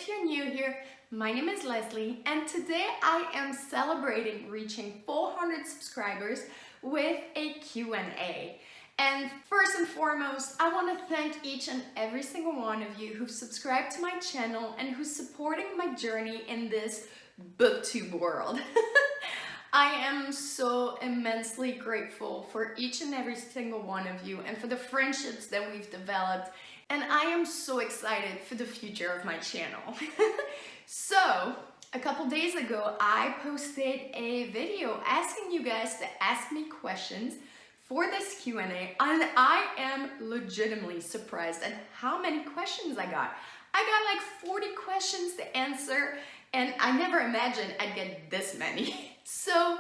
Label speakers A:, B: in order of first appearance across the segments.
A: if you're new here, my name is Leslie and today I am celebrating reaching 400 subscribers with a Q&A. And first and foremost, I want to thank each and every single one of you who've subscribed to my channel and who's supporting my journey in this booktube world. I am so immensely grateful for each and every single one of you and for the friendships that we've developed, and I am so excited for the future of my channel. So, a couple days ago, I posted a video asking you guys to ask me questions for this Q&A, and I am legitimately surprised at how many questions I got. I got like 40 questions to answer, and I never imagined I'd get this many. So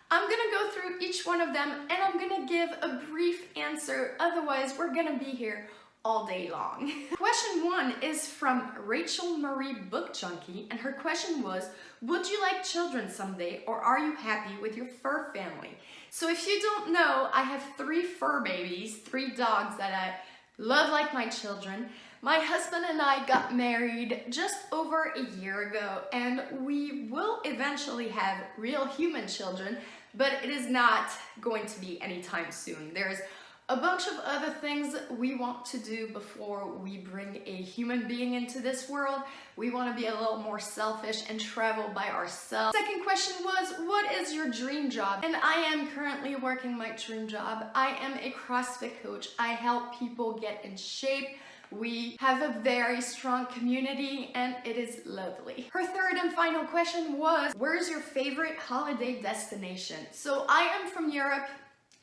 A: I'm gonna go through each one of them and I'm gonna give a brief answer, otherwise we're gonna be here all day long. Question 1 is from Rachel Marie Book Junkie, and her question was, would you like children someday, or are you happy with your fur family? So if you don't know, I have 3 fur babies, 3 dogs that I love like my children. My husband and I got married just over a year ago, and we will eventually have real human children, but it is not going to be anytime soon. There's a bunch of other things we want to do before we bring a human being into this world. We want to be a little more selfish and travel by ourselves. Second question was, what is your dream job? And I am currently working my dream job. I am a CrossFit coach. I help people get in shape. We have a very strong community and it is lovely. Her third and final question was, where's your favorite holiday destination? So I am from Europe.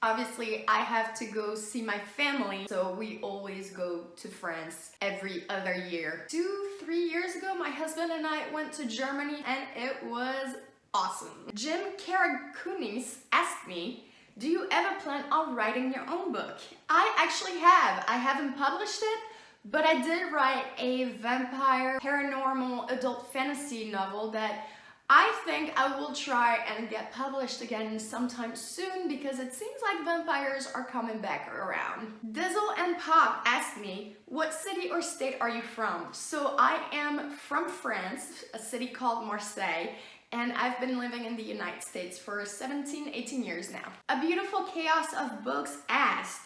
A: Obviously, I have to go see my family, so we always go to France every other year. 2-3 years ago, my husband and I went to Germany and it was awesome. Jim Karakunis asked me, do you ever plan on writing your own book? I actually have. I haven't published it, but I did write a vampire, paranormal, adult fantasy novel that I think I will try and get published again sometime soon because it seems like vampires are coming back around. Dizzle and Pop asked me, what city or state are you from? So I am from France, a city called Marseille, and I've been living in the United States for 17-18 years now. A Beautiful Chaos of Books asked,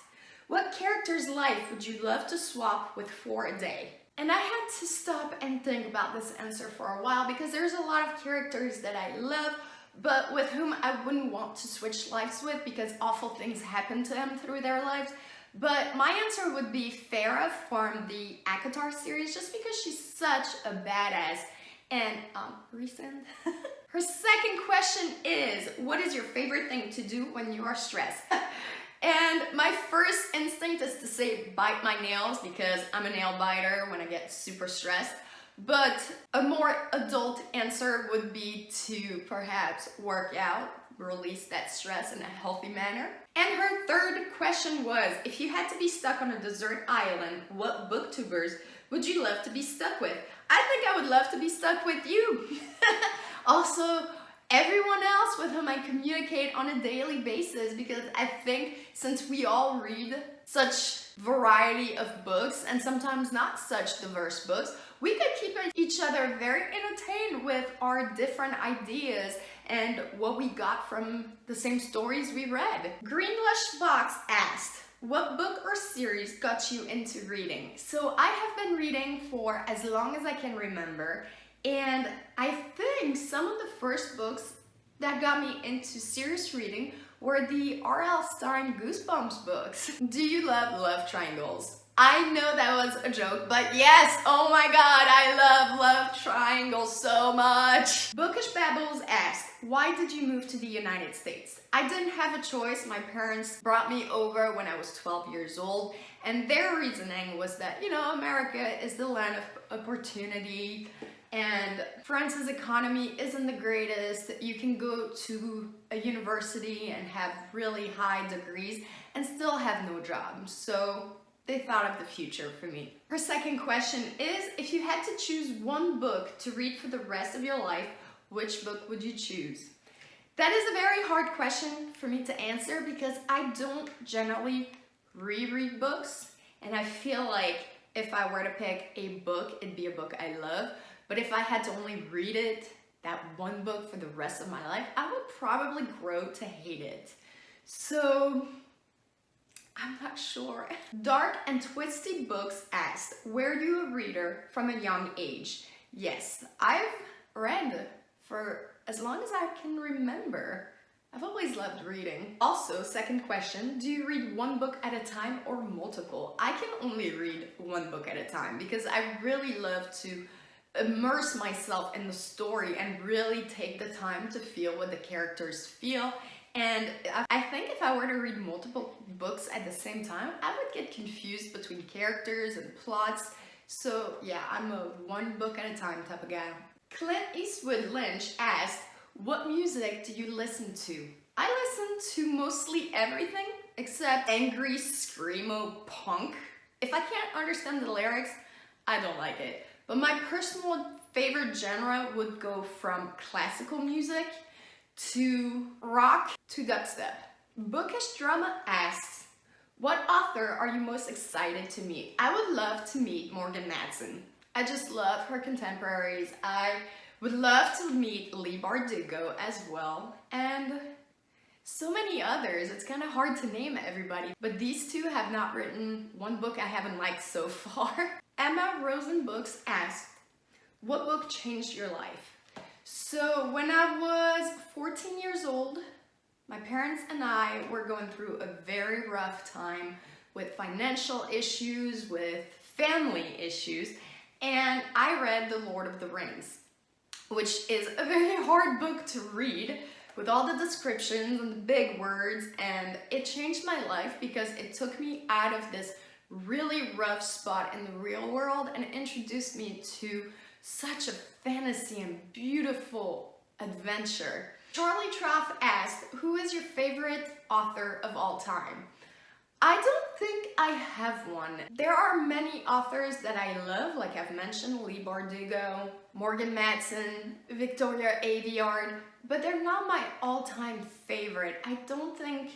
A: what character's life would you love to swap with for a day? And I had to stop and think about this answer for a while because there's a lot of characters that I love, but with whom I wouldn't want to switch lives with because awful things happen to them through their lives. But my answer would be Farah from the ACOTAR series, just because she's such a badass and recent. Her second question is, what is your favorite thing to do when you are stressed? And my first instinct is to say bite my nails because I'm a nail biter when I get super stressed. But a more adult answer would be to perhaps work out, release that stress in a healthy manner. And her third question was, if you had to be stuck on a desert island, what booktubers would you love to be stuck with? I think I would love to be stuck with you. Also, everyone else with whom I communicate on a daily basis, because I think since we all read such variety of books and sometimes not such diverse books, we could keep each other very entertained with our different ideas and what we got from the same stories we read. Green Lush Box asked, what book or series got you into reading? So I have been reading for as long as I can remember. And I think some of the first books that got me into serious reading were the R.L. Stine Goosebumps books. Do you love love triangles? I know that was a joke, but yes, oh my god, I love triangles so much. Bookish Babbles asked, why did you move to the United States? I didn't have a choice. My parents brought me over when I was 12 years old, and their reasoning was that, you know, America is the land of opportunity, and France's economy isn't the greatest. You can go to a university and have really high degrees and still have no job. So they thought of the future for me. Her second question is, if you had to choose one book to read for the rest of your life, which book would you choose? That is a very hard question for me to answer because I don't generally reread books, and I feel like if I were to pick a book, it'd be a book I love. But if I had to only read it, that one book for the rest of my life, I would probably grow to hate it. So I'm not sure. Dark and Twisty Books asked, were you a reader from a young age? Yes, I've read for as long as I can remember. I've always loved reading. Also, second question, do you read one book at a time or multiple? I can only read one book at a time because I really love to immerse myself in the story and really take the time to feel what the characters feel. And I think if I were to read multiple books at the same time, I would get confused between characters and plots. So yeah, I'm a one book at a time type of guy. Clint Eastwood Lynch asked, what music do you listen to? I listen to mostly everything except angry screamo punk. If I can't understand the lyrics, I don't like it. But my personal favorite genre would go from classical music to rock to dubstep. Bookish Drama asks, what author are you most excited to meet? I would love to meet Morgan Matson. I just love her contemporaries. I would love to meet Leigh Bardugo as well, and so many others. It's kind of hard to name everybody, but these two have not written one book I haven't liked so far. Emma Rosenbooks asked, what book changed your life? So when I was 14 years old, my parents and I were going through a very rough time with financial issues, with family issues, and I read The Lord of the Rings, which is a very hard book to read with all the descriptions and the big words, and it changed my life because it took me out of this really rough spot in the real world and introduced me to such a fantasy and beautiful adventure. Charlie Trough asked, who is your favorite author of all time? I don't think I have one. There are many authors that I love, like I've mentioned, Leigh Bardugo, Morgan Matson, Victoria Aveyard, but they're not my all-time favorite. I don't think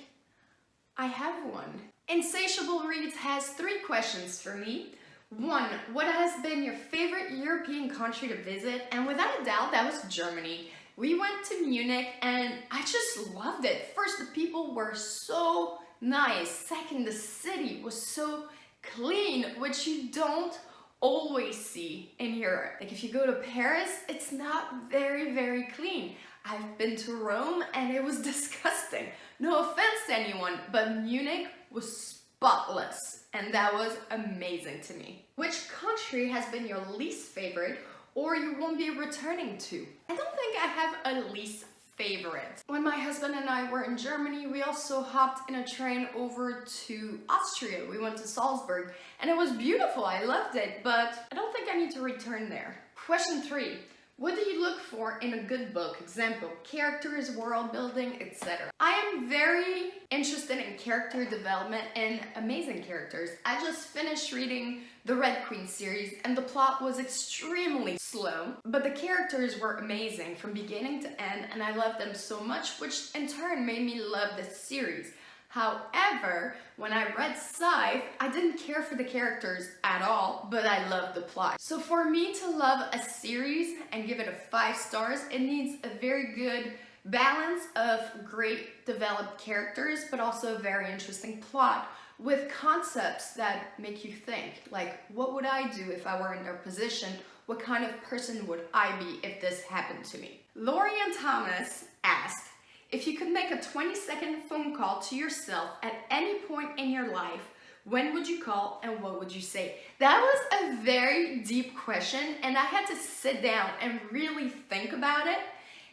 A: I have one. Insatiable Reads has 3 questions for me. 1, what has been your favorite European country to visit? And without a doubt, that was Germany. We went to Munich and I just loved it. First, the people were so nice. Second, the city was so clean, which you don't always see in Europe. Like if you go to Paris, it's not very, very clean. I've been to Rome and it was disgusting. No offense to anyone, but Munich was spotless and that was amazing to me. Which country has been your least favorite or you won't be returning to? I don't think I have a least favorite. When my husband and I were in Germany, we also hopped in a train over to Austria. We went to Salzburg and it was beautiful. I loved it, but I don't think I need to return there. Question 3. What do you look for in a good book? Example, characters, world building, etc. I am very interested in character development and amazing characters. I just finished reading the Red Queen series and the plot was extremely slow, but the characters were amazing from beginning to end and I loved them so much, which in turn made me love this series. However, when I read Scythe, I didn't care for the characters at all, but I loved the plot. So for me to love a series and give it a 5 stars, it needs a very good balance of great developed characters, but also a very interesting plot with concepts that make you think, like, what would I do if I were in their position? What kind of person would I be if this happened to me? Lorian Thomas asked, if you could make a 20-second phone call to yourself at any point in your life, when would you call and what would you say? That was a very deep question and I had to sit down and really think about it.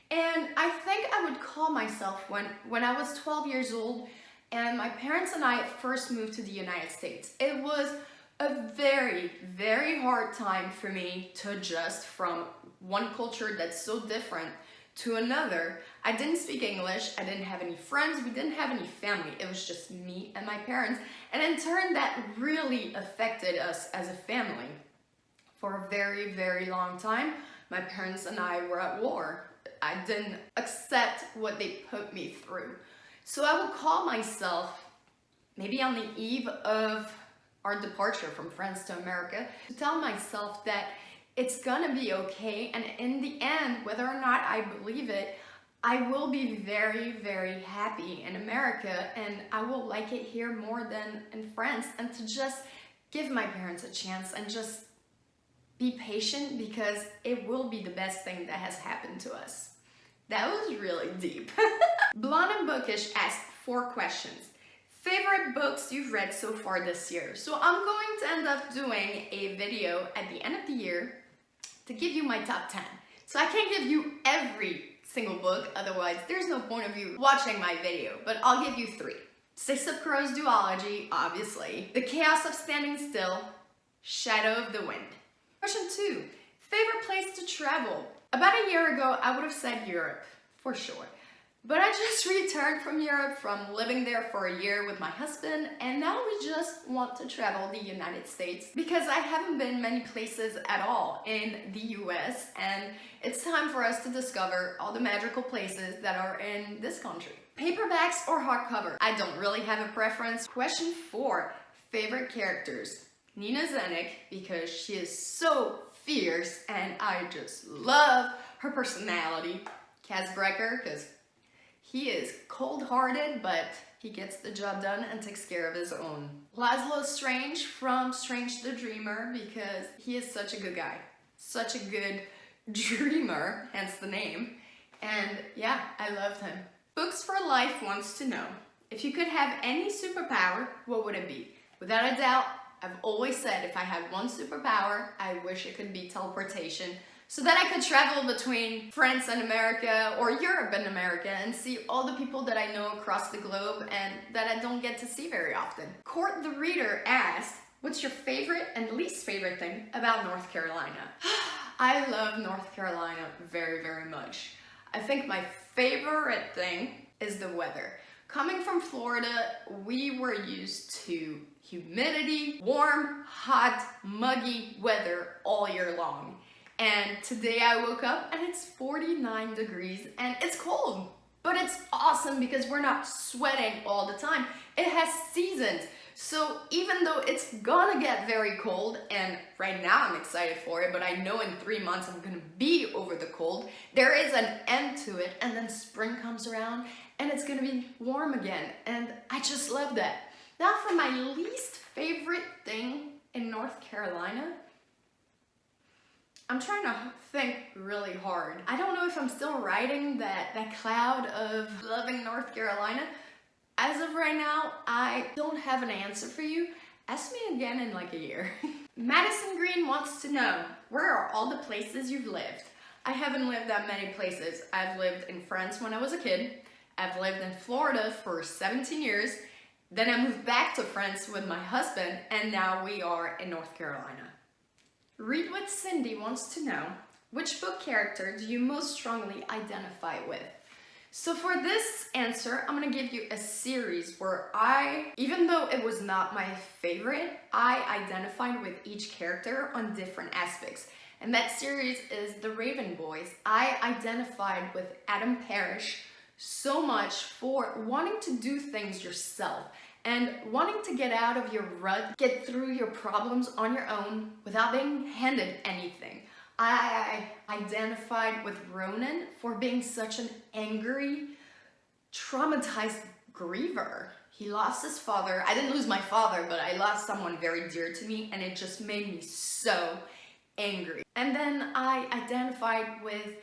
A: And I think I would call myself when I was 12 years old and my parents and I first moved to the United States. It was a very, very hard time for me to adjust from one culture that's so different to another. I didn't speak English, I didn't have any friends, we didn't have any family. It was just me and my parents. And in turn, that really affected us as a family. For a very, very long time, my parents and I were at war. I didn't accept what they put me through. So I would call myself, maybe on the eve of our departure from France to America, to tell myself that It's gonna be okay, and in the end, whether or not I believe it, I will be very, very happy in America, and I will like it here more than in France, and to just give my parents a chance and just be patient, because it will be the best thing that has happened to us. That was really deep. Blonde and Bookish asked 4 questions. Favorite books you've read so far this year? So I'm going to end up doing a video at the end of the year to give you my top 10. So I can't give you every single book, otherwise there's no point of you watching my video, but I'll give you 3. Six of Crows duology, obviously. The Chaos of Standing Still, Shadow of the Wind. Question 2, favorite place to travel? About a year ago, I would have said Europe, for sure. But I just returned from Europe from living there for a year with my husband, and now we just want to travel the United States because I haven't been many places at all in the US, and it's time for us to discover all the magical places that are in this country. Paperbacks or hardcover? I don't really have a preference. Question 4, favorite characters? Nina Zenik, because she is so fierce and I just love her personality. Casbreaker, because he is cold-hearted, but he gets the job done and takes care of his own. Laszlo Strange from Strange the Dreamer, because he is such a good guy. Such a good dreamer, hence the name. And yeah, I loved him. Books for Life wants to know, if you could have any superpower, what would it be? Without a doubt, I've always said if I had one superpower, I wish it could be teleportation, so that I could travel between France and America, or Europe and America, and see all the people that I know across the globe and that I don't get to see very often. Court the Reader asked, what's your favorite and least favorite thing about North Carolina? I love North Carolina very, very much. I think my favorite thing is the weather. Coming from Florida, we were used to humidity, warm, hot, muggy weather all year long. And today I woke up and it's 49 degrees and it's cold, but it's awesome because we're not sweating all the time. It has seasons. So even though it's gonna get very cold, and right now I'm excited for it, but I know in 3 months I'm gonna be over the cold, there is an end to it, and then spring comes around and it's gonna be warm again. And I just love that. Now for my least favorite thing in North Carolina, I'm trying to think really hard. I don't know if I'm still riding that cloud of loving North Carolina. As of right now, I don't have an answer for you. Ask me again in like a year. Madison Green wants to know, where are all the places you've lived? I haven't lived that many places. I've lived in France when I was a kid. I've lived in Florida for 17 years. Then I moved back to France with my husband, and now we are in North Carolina. Read What Cindy wants to know, which book character do you most strongly identify with? So for this answer, I'm gonna give you a series where even though it was not my favorite, I identified with each character on different aspects. And that series is The Raven Boys. I identified with Adam Parrish so much for wanting to do things yourself and wanting to get out of your rut, get through your problems on your own without being handed anything. I identified with Ronan for being such an angry, traumatized griever. He lost his father. I didn't lose my father, but I lost someone very dear to me, and it just made me so angry. And then I identified with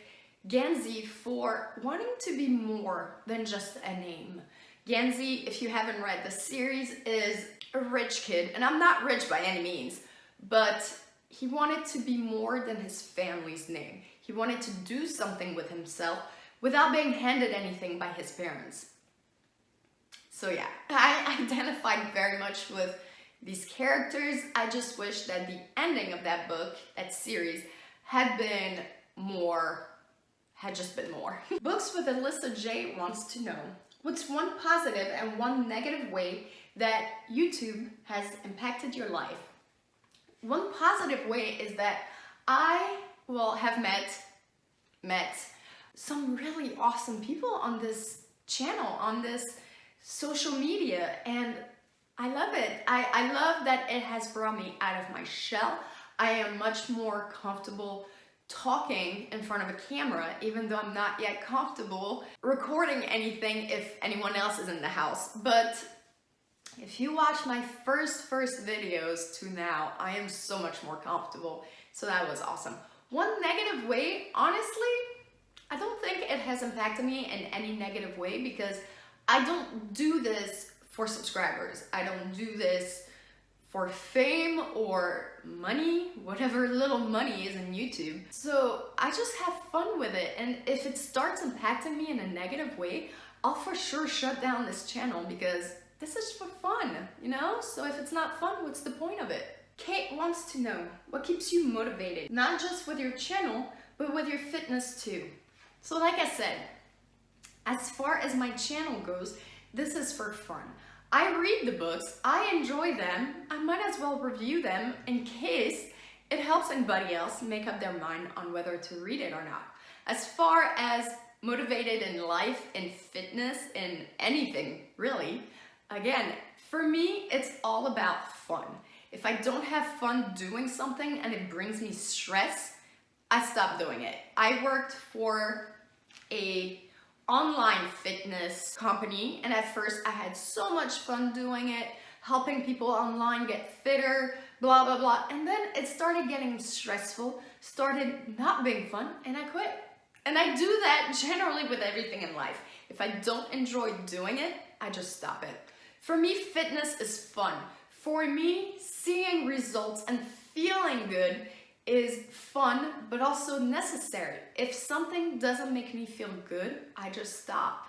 A: Ganzi for wanting to be more than just a name. Ganzi, if you haven't read the series, is a rich kid, and I'm not rich by any means, but he wanted to be more than his family's name. He wanted to do something with himself without being handed anything by his parents. So yeah, I identified very much with these characters. I just wish that the ending of that book, that series, had just been more. Books with Alyssa J wants to know, what's one positive and one negative way that YouTube has impacted your life? One positive way is that I have met some really awesome people on this channel, on this social media, and I love it. I love that it has brought me out of my shell. I am much more comfortable talking in front of a camera, even though I'm not yet comfortable recording anything if anyone else is in the house. But if you watch my first videos to now, I am so much more comfortable. So that was awesome. One negative way, honestly, I don't think it has impacted me in any negative way because I don't do this for subscribers. I don't do this for fame or money, whatever little money is in YouTube. So I just have fun with it. And if it starts impacting me in a negative way, I'll for sure shut down this channel because this is for fun, you know? So if it's not fun, what's the point of it? Kate wants to know, what keeps you motivated? Not just with your channel, but with your fitness too. So like I said, as far as my channel goes, this is for fun. I read the books, I enjoy them, I might as well review them in case it helps anybody else make up their mind on whether to read it or not. As far as motivated in life, in fitness, in anything really, again, for me, it's all about fun. If I don't have fun doing something and it brings me stress, I stop doing it. I worked for a online fitness company, and at first I had so much fun doing it, helping people online get fitter, blah blah blah, and then it started getting stressful, started not being fun, and I quit. And I do that generally with everything in life. If I don't enjoy doing it, I just stop it. For me, fitness is fun. For me, seeing results and feeling good is fun, but also necessary. If something doesn't make me feel good, I just stop.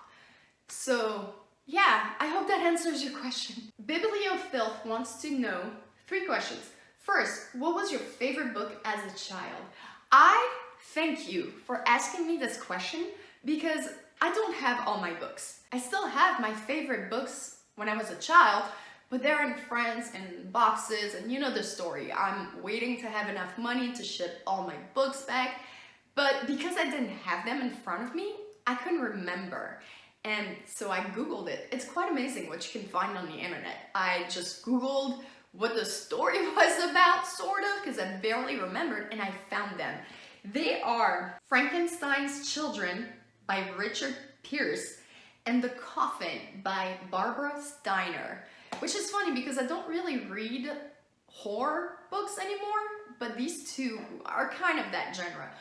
A: So yeah, I hope that answers your question. Bibliofilth wants to know 3 questions. First, what was your favorite book as a child? I thank you for asking me this question because I don't have all my books. I still have my favorite books when I was a child, but they're in France and boxes, and you know the story. I'm waiting to have enough money to ship all my books back, but because I didn't have them in front of me, I couldn't remember. And so I Googled it. It's quite amazing what you can find on the internet. I just Googled what the story was about, sort of, because I barely remembered, and I found them. They are Frankenstein's Children by Richard Pierce and The Coffin by Barbara Steiner. Which is funny because I don't really read horror books anymore, but these two are kind of that genre.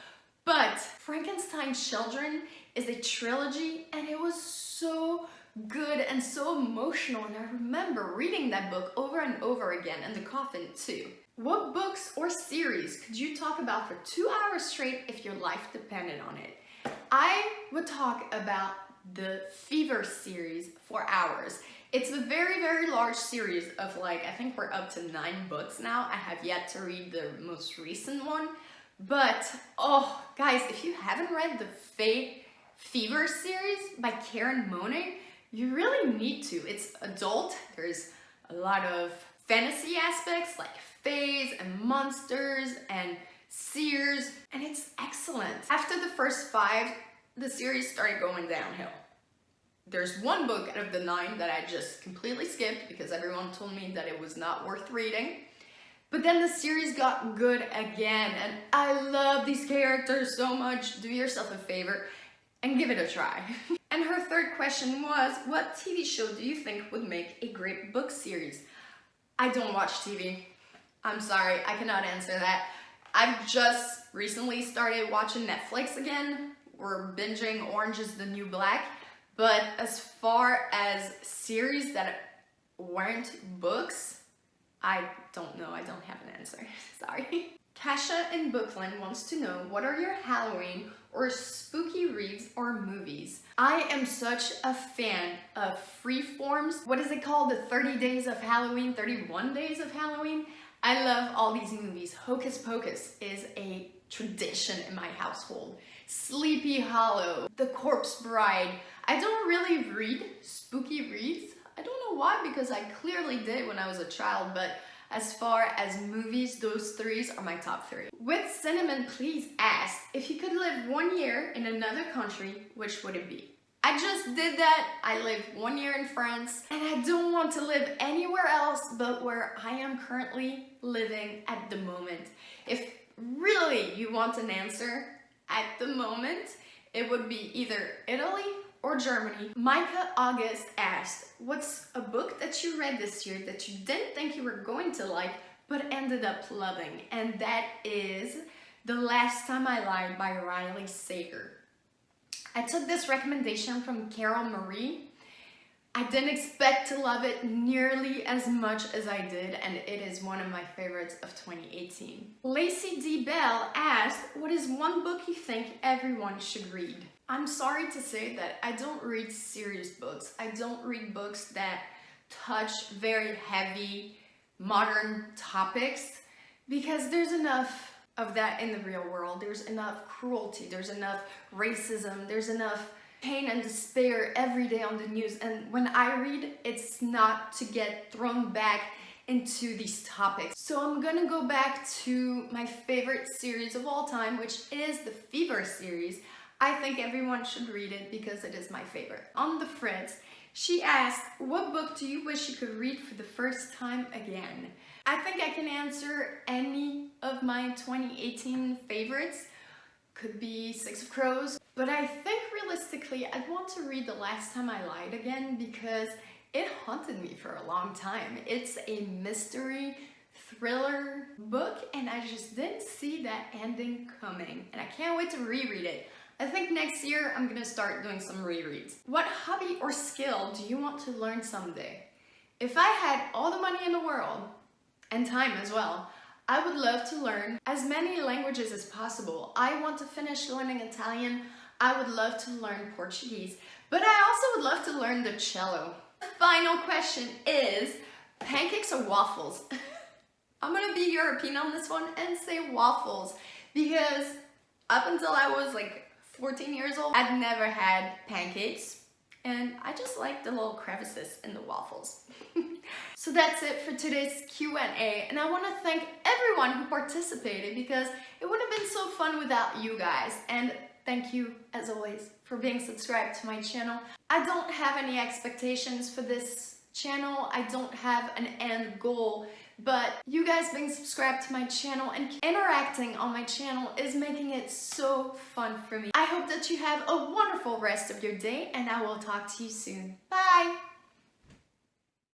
A: But Frankenstein's Children is a trilogy, and it was so good and so emotional, and I remember reading that book over and over again, and The Coffin too. What books or series could you talk about for 2 hours straight if your life depended on it? I would talk about the Fever series for hours. It's a very large series of like, I think we're up to 9 books now. I have yet to read the most recent one. But, oh, guys, if you haven't read the Fever series by Karen Monig, you really need to. It's adult. There's a lot of fantasy aspects like fays and monsters and seers, and it's excellent. After the first 5, the series started going downhill. There's one book out of the 9 that I just completely skipped because everyone told me that it was not worth reading. But then the series got good again, and I love these characters so much. Do yourself a favor and give it a try. And her third question was, what TV show do you think would make a great book series? I don't watch TV. I'm sorry, I cannot answer that. I've just recently started watching Netflix again. We're binging Orange is the New Black. But as far as series that weren't books, I don't know. I don't have an answer. Sorry. Kasha in Brooklyn wants to know, what are your Halloween or spooky reads or movies? I am such a fan of freeforms. What is it called? The 30 Days of Halloween, 31 Days of Halloween? I love all these movies. Hocus Pocus is a tradition in my household. Sleepy Hollow, The Corpse Bride. I don't really read spooky reads. I don't know why, because I clearly did when I was a child, but as far as movies, those 3 are my top 3. With Cinnamon Please asked, if you could live 1 year in another country, which would it be? I just did that. I lived 1 year in France and I don't want to live anywhere else but where I am currently living at the moment. If really you want an answer at the moment, it would be either Italy or Germany. Micah August asked, what's a book that you read this year that you didn't think you were going to like but ended up loving? And that is The Last Time I Lied by Riley Sager. I took this recommendation from Carol Marie. I didn't expect to love it nearly as much as I did, and it is one of my favorites of 2018. Lacey D. Bell asked, what is one book you think everyone should read? I'm sorry to say that I don't read serious books. I don't read books that touch very heavy, modern topics, because there's enough of that in the real world. There's enough cruelty, there's enough racism, there's enough pain and despair every day on the news. And when I read, it's not to get thrown back into these topics. So I'm gonna go back to my favorite series of all time, which is the Fever series. I think everyone should read it because it is my favorite. On the Fritz, she asked, what book do you wish you could read for the first time again? I think I can answer any of my 2018 favorites. Could be Six of Crows, but I think realistically I'd want to read The Last Time I Lied again because it haunted me for a long time. It's a mystery thriller book and I just didn't see that ending coming, and I can't wait to reread it. I think next year I'm gonna start doing some rereads. What hobby or skill do you want to learn someday? If I had all the money in the world, and time as well, I would love to learn as many languages as possible. I want to finish learning Italian. I would love to learn Portuguese, but I also would love to learn the cello. The final question is pancakes or waffles? I'm gonna be European on this one and say waffles because up until I was like 14 years old, I'd never had pancakes. And I just like the little crevices in the waffles. So that's it for today's Q&A. And I want to thank everyone who participated because it would have been so fun without you guys. And thank you, as always, for being subscribed to my channel. I don't have any expectations for this channel. I don't have an end goal. But you guys being subscribed to my channel and interacting on my channel is making it so fun for me. I hope that you have a wonderful rest of your day and I will talk to you soon. Bye!